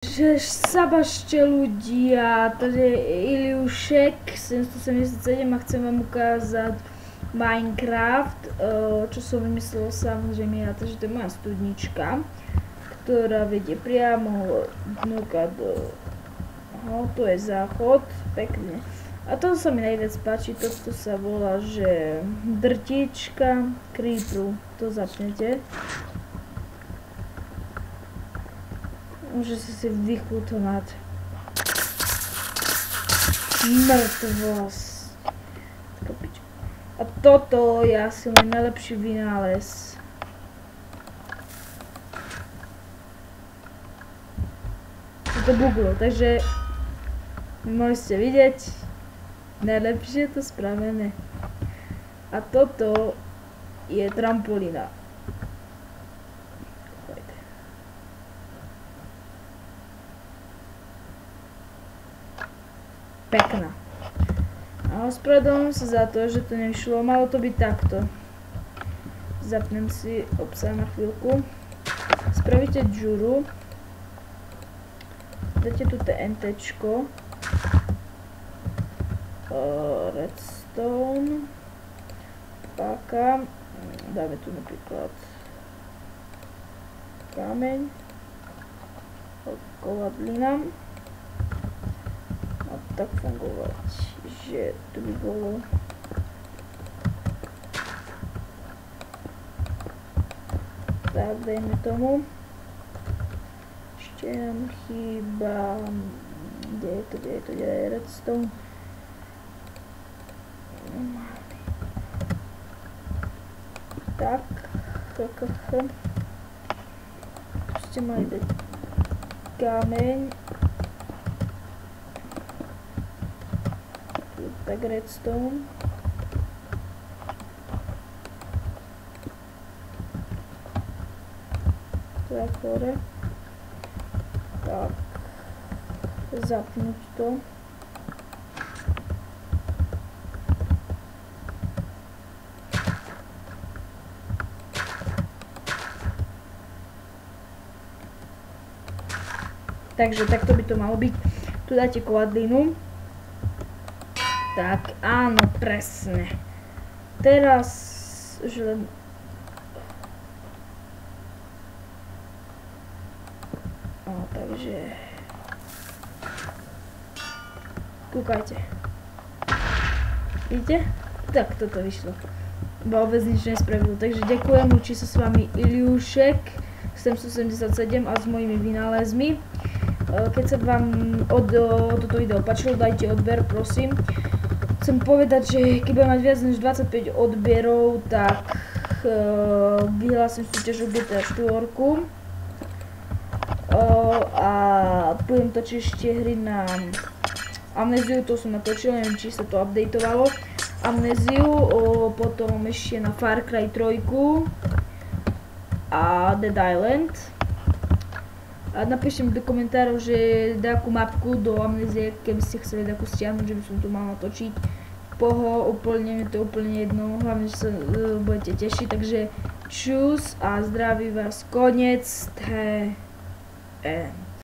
Že sabašte ľudia, tady je Iliušek 777 a chcem vám ukázať Minecraft, čo som vymyslel samozrejme ja, takže to je moja studnička, ktorá vedie priamo dnuka do... to je záchod, pekne. A to sa mi najviac páči, toto sa volá, že drtička creeperu, to zapnete. Môže si vychutnať mŕtvosť. A toto je asi môj najlepší vynález. To buglo, takže môžete vidieť, najlepšie je to spravené. A toto je trampolína. Pekná. A ospravedlňujem sa za to, že to nevyšlo. Malo to byť takto. Zapnem si obsah na chvíľku. Spravíte džuru. Dáte tu TNTčko. Redstone. Páka. Dáme tu napríklad kameň. Kovadlina. A tak fungovať, že tu by bolo tak, dajme tomu. Ešte nám chýba, kde je redstone. Tak, tu ste mali dať kameň. Tak redstone. Tak hore. Tak. Zapnúť to. Takže takto by to malo byť. Tu dáte kovadlinu. Tak, áno, presne. Teraz, že len... takže... Kúkajte. Vidíte? Tak, toto vyšlo. Vôbec nič nespravilo. Takže ďakujem, učí sa s vami Iliušek 777 a s mojimi vynálezmi. Keď sa vám toto video páčilo, dajte odber, prosím. Chcem povedať, že keď budem mať viac než 25 odberov, tak vyhlásim súťaž o GTA 4 a budem točiť ešte hry na Amnéziu, to som natočil, neviem, či sa to updateovalo. Amnéziu, potom ešte na Far Cry 3 a Dead Island. A napíšte mi do komentárov, že nejakú mapku do Amnézie, keby ste chceli takú stiahnuť, že by som tu mal natočiť. Poho, úplne, to je úplne jedno, hlavne, že sa budete tešiť, takže čus a zdraví vás, koniec, the end.